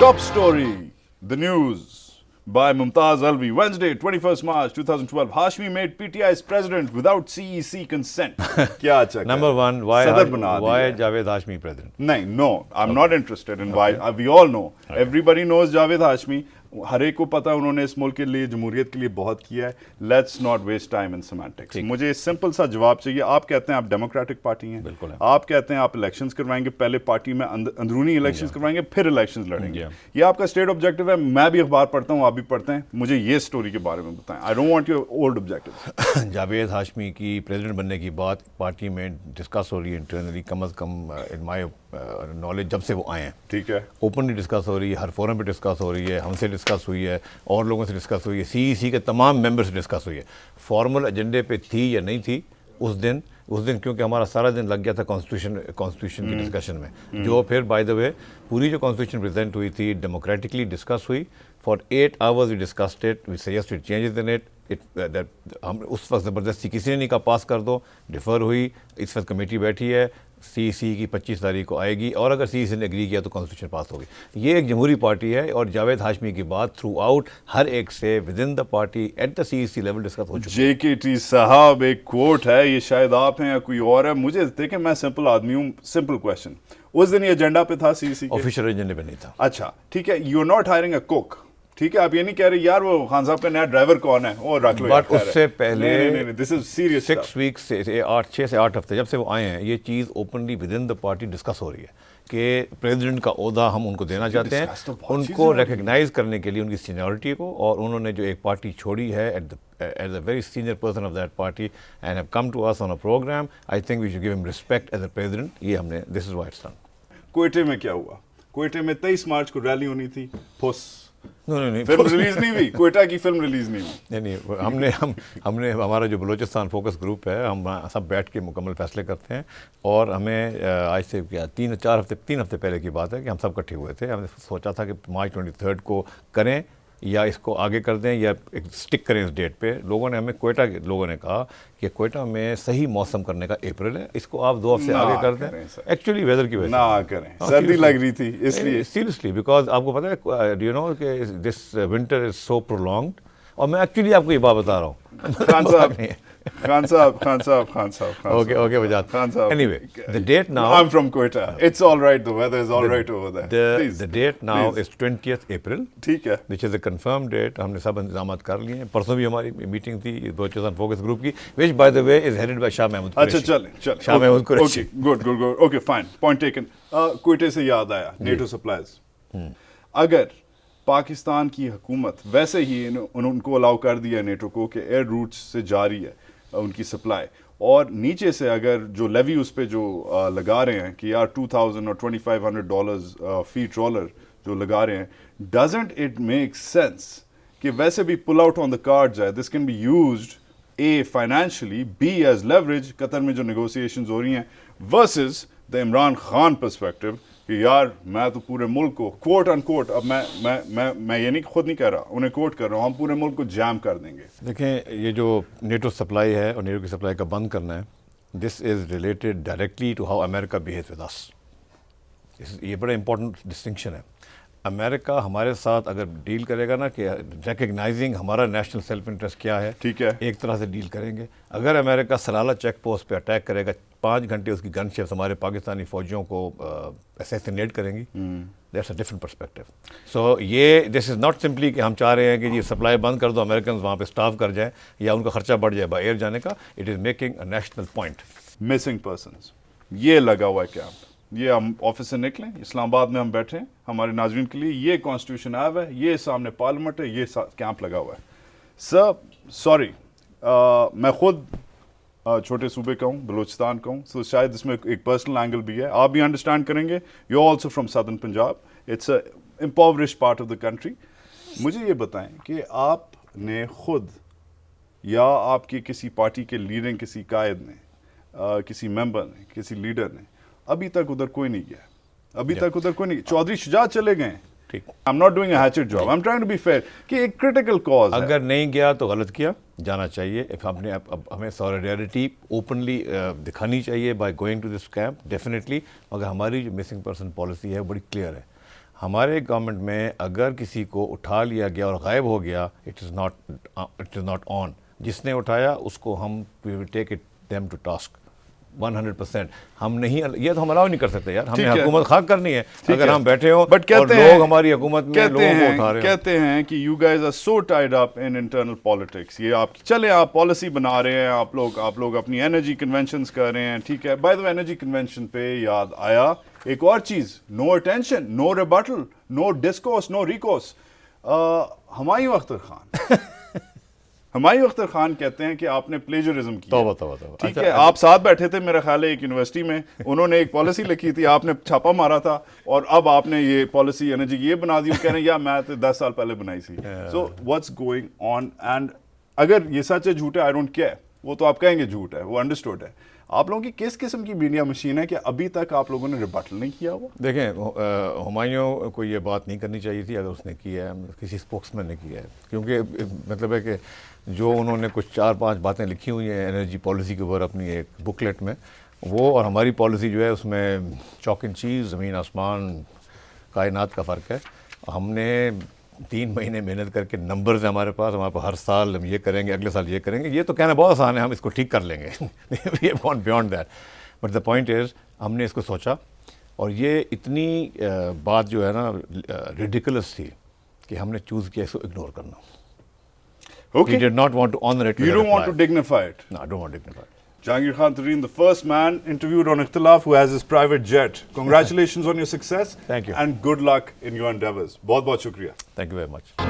Top story, the news by Mumtaz Alvi. Wednesday, 21st March 2012. Hashmi made PTI's president without CEC consent. Kya chakra? Number one, why Javed Hashmi president? No, I'm not interested in why. We all know. Everybody knows Javed Hashmi. ہر ایک کو پتا انہوں نے اس ملک کے لیے جمہوریت کے لیے بہت کیا ہے. Let's not waste time in semantics. مجھے سمپل سا جواب چاہیے. آپ کہتے ہیں آپ ڈیموکریٹک پارٹی ہیں, آپ کہتے ہیں آپ الیکشنز کروائیں گے, پہلے پارٹی میں اندرونی الیکشنز کروائیں گے, پھر الیکشنز لڑیں گے. یہ آپ کا اسٹیٹ آبجیکٹو ہے. میں بھی اخبار پڑھتا ہوں, آپ بھی پڑھتے ہیں. مجھے یہ اسٹوری کے بارے میں بتائیں. I don't want your old objective. Javed Hashmi کی پریزیڈنٹ بننے کی بات پارٹی میں ڈسکس ہو رہی ہے internally, come is come in my knowledge جب سے وہ آئے ہیں. ٹھیک ہے, اوپنلی ڈسکس ہو رہی ہے, ہر فورم پہ ڈسکس ہو رہی ہے, ہم سے ڈسکس ہوئی ہے, اور لوگوں سے ڈسکس ہوئی ہے, سی ای سی کے تمام ممبر سے ڈسکس ہوئی ہے. فارمل ایجنڈے پہ تھی یا نہیں تھی اس دن کیونکہ ہمارا سارا دن لگ گیا تھا کانسٹیٹیوشن کی ڈسکشن میں, جو پھر بائی دا وے پوری جو کانسٹیٹیوشن پریزنٹ ہوئی تھی ڈیموکریٹکلی ڈسکس ہوئی. For 8 hours we discussed it, we suggested changes in it. ہم اس وقت زبردستی کسی نے نہیں کہا پاس کر دو, ڈیفر ہوئی. اس وقت کمیٹی بیٹھی ہے, سی سی کی 25 تاریخ کو آئے گی, اور اگر سی سی نے اگری کیا تو کانسٹیٹیوشن پاس ہوگی. یہ ایک جمہوری پارٹی ہے, اور جاوید ہاشمی کی بات تھرو آؤٹ ہر ایک سے within the party at the C C level discuss ہو چکی ہے. جے کے ٹی صاحب ایک کوٹ ہے, یہ شاید آپ ہیں یا کوئی اور ہے. مجھے دیکھیں, میں سمپل آدمی ہوں. سمپل کویشچن, اس دن یہ ایجنڈا پہ تھا سی سی کے؟ آفیشیل ایجنڈے پہ نہیں تھا. اچھا ٹھیک ہے, you are not hiring a cook. ٹھیک ہے, آپ یہ نہیں کہہ رہے یار وہ خان صاحب کا نیا ڈرائیور کون ہے, وہ رکھ لو. بٹ اس سے پہلے دس از سیریس 6 weeks سے 6 سے 8 ہفتے جب سے وہ آئے ہیں, یہ چیز openly within the party discuss ہو رہی ہے کہ پریزیڈنٹ کا عہدہ ہم ان کو دینا چاہتے ہیں, ان کو ریکگنائز کرنے کے لیے ان کی سینیورٹی کو. اور انہوں نے جو ایک پارٹی چھوڑی ہے as a very senior person of that party and have come to us on a program, I think we should give him respect as a president. یہ ہم نے, this is why it's done. کوئٹے میں کیا ہوا؟ کوئٹے میں 23 مارچ کو rally ہونی تھی, نہیں فلم ریلیز نہیں ہوئی. کوئٹہ کی فلم ریلیز نہیں ہوئی. نہیں, ہم نے ہمارا جو بلوچستان فوکس گروپ ہے, ہم سب بیٹھ کے مکمل فیصلے کرتے ہیں. اور ہمیں آج سے کیا 3 ہفتے پہلے کی بات ہے کہ ہم سب اکٹھے ہوئے تھے. ہم نے سوچا تھا کہ مارچ 23 کو کریں یا اس کو آگے کر دیں یا اسٹک کریں اس ڈیٹ پہ. لوگوں نے ہمیں, کوئٹہ کے لوگوں نے کہا کہ کوئٹہ میں صحیح موسم کرنے کا اپریل ہے, اس کو آپ 2 ہفتے آگے کر دیں. ایکچولی ویدر کی وجہ سے نہ کریں, سردی لگ رہی تھی اس لیے. سیریسلی, بیکاز آپ کو پتہ ہے, ڈو یو نو کہ دس ونٹر از سو پرولونگڈ. اور میں ایکچولی آپ کو یہ بات بتا رہا ہوں. خان صاحب. Okay, Wajad. Khan Sahab. Anyway, the date now. I'm from Quetta. It's all right. The weather is all right over there. The date now is 20th April. ٹھیک ہے. Which is a confirmed date. ہم نے سب انتظامات کر لیے ہیں. پرسوں بھی ہماری میٹنگ تھی بلوچستان فوکس گروپ کی, which by the way is headed by Shah Mahmood Qureshi. اچھا چلیں. Shah Mahmood Qureshi. Good. Okay fine, point taken. کوئٹے سے یاد آیا, نیٹو سپلائز. اگر پاکستان کی حکومت ویسے ہی ان کو الاؤ کر دیا نیٹو کو کہ ایئر روٹس سے جاری ہے ان کی سپلائی, اور نیچے سے اگر جو لیوی اس پہ جو لگا رہے ہیں کہ یار $2,000 اور $2,500 فی ٹرالر جو لگا رہے ہیں, ڈزنٹ اٹ میک سینس کہ ویسے بھی pull out on the cards ہے. This can be used a financially, be as leverage. Qatar میں جو نیگوسیشنز ہو رہی ہیں versus the Imran Khan perspective کہ یار میں تو پورے ملک کو کوٹ ان کوٹ, اب میں یہ نہیں خود نہیں کہہ رہا, انہیں کوٹ کر رہا ہوں, ہم پورے ملک کو جام کر دیں گے. دیکھیں, یہ جو نیٹو سپلائی ہے اور نیٹو کی سپلائی کا بند کرنا ہے, this is related directly to how America behaves with us. یہ بڑا امپورٹنٹ ڈسٹنکشن ہے. امریکہ ہمارے ساتھ اگر ڈیل کرے گا نا کہ ریکگنائزنگ ہمارا نیشنل سیلف انٹرسٹ کیا ہے, ٹھیک ہے, ایک طرح سے ڈیل کریں گے. اگر امریکہ سلالہ چیک پوسٹ پہ اٹیک کرے گا, 5 گھنٹے اس کی گن شپس ہمارے پاکستانی فوجیوں کو اسیسینیٹ کریں گی, دیٹس اے ڈفرنٹ پرسپیکٹو. سو یہ دس از ناٹ سمپلی کہ ہم چاہ رہے ہیں کہ یہ سپلائی بند کر دو, امریکنز وہاں پہ اسٹاف کر جائیں یا ان کا خرچہ بڑھ جائے بائی ایئر جانے کا. It is making a national point. Missing persons یہ لگا ہوا ہے کیمپ. یہ ہم آفس سے نکلیں, اسلام آباد میں ہم بیٹھے ہیں, ہمارے ناظرین کے لیے یہ کانسٹیٹیوشن آیا ہوا ہے, یہ سامنے پارلیمنٹ ہے, یہ کیمپ لگا ہوا ہے. سر سوری, میں خود چھوٹے صوبے کا ہوں, بلوچستان کا ہوں, سو شاید اس میں ایک پرسنل اینگل بھی ہے, آپ بھی انڈرسٹینڈ کریں گے. You also from southern Punjab, it's a impoverished part of the country. مجھے یہ بتائیں کہ آپ نے خود یا آپ کی کسی پارٹی کے لیڈنگ, کسی قائد نے, کسی ممبر نے, کسی لیڈر نے ابھی تک ادھر کوئی نہیں گیا, چودھری شجاعت چلے گئے. I'm not doing a hatchet job. I'm trying to be fair کہ ایک critical cause ہے. اگر نہیں گیا تو غلط کیا, جانا چاہیے. ہمیں سولیڈیرٹی اوپنلی دکھانی چاہیے by going to this camp definitely. مگر ہماری جو مسنگ پرسن پالیسی ہے وہ بڑی کلیئر ہے. ہمارے گورنمنٹ میں اگر کسی کو اٹھا لیا گیا اور غائب ہو گیا اٹ از ناٹ آن. جس نے اٹھایا اس کو ہم we will take it them to task 100%. ہم نہیں, یہ تو ہم الاؤ نہیں کر سکتے یار, ہمیں حکومت خاک کرنی ہے اگر ہم بیٹھے ہوں اور لوگ ہماری حکومت میں لوگوں کو اٹھا رہے ہیں. کہتے ہیں کہ you guys are so tied up in internal politics. یہ آپ چلیں آپ پالیسی بنا رہے ہیں, آپ لوگ اپنی انرجی کنونشنز کر رہے ہیں, ٹھیک ہے. By the way energy convention پہ یاد آیا ایک اور چیز, نو اٹینشن, نو ریبٹل, نو ڈسکورس, نو ریکورس. ہمایوں اختر خان ہمایوں اختر خان کہتے ہیں کہ آپ نے پلیجرزم کیا. توبہ. ٹھیک ہے, آپ ساتھ بیٹھے تھے میرا خیال ہے ایک یونیورسٹی میں, انہوں نے ایک پالیسی لکھی تھی, آپ نے چھاپا مارا تھا, اور اب آپ نے یہ پالیسی انرجی کی یہ بنا دی, کہہ رہے ہیں یا میں تو 10 سال پہلے بنائی تھی. So what's going on, and اگر یہ سچ ہے جھوٹ ہے, آئی ڈونٹ کیئر, وہ تو آپ کہیں گے جھوٹ ہے, وہ انڈرسٹوڈ ہے. آپ لوگوں کی کس قسم کی میڈیا مشین ہے کہ ابھی تک آپ لوگوں نے ریبٹل نہیں کیا ہوا؟ دیکھیں, ہمایوں کو یہ بات نہیں کرنی چاہیے تھی, اگر اس نے کیا ہے کسی اسپوکس مین نے کیا ہے, کیونکہ مطلب ہے کہ جو انہوں نے کچھ 4-5 باتیں لکھی ہوئی ہیں انرجی پالیسی کے اوپر اپنی ایک بکلیٹ میں, وہ اور ہماری پالیسی جو ہے اس میں چاک اینڈ چیز, زمین آسمان کائنات کا فرق ہے. ہم نے 3 مہینے محنت کر کے نمبرز ہیں ہمارے پاس ہر سال ہم یہ کریں گے, اگلے سال یہ کریں گے. یہ تو کہنا بہت آسان ہے, ہم اس کو ٹھیک کر لیں گے, we have gone beyond that. But the point is ہم نے اس کو سوچا, اور یہ اتنی بات جو ہے نا ریڈیکولس تھی کہ ہم نے چوز کیا اس کو اگنور کرنا. Okay. We did not want to honor it. You don't want to dignify it. No, I don't want to dignify it. Jahangir Khan Tareen, the first man interviewed on Ikhtilaf who has his private jet. Congratulations on your success. Thank you. And good luck in your endeavors. Bahut shukriya. Thank you very much.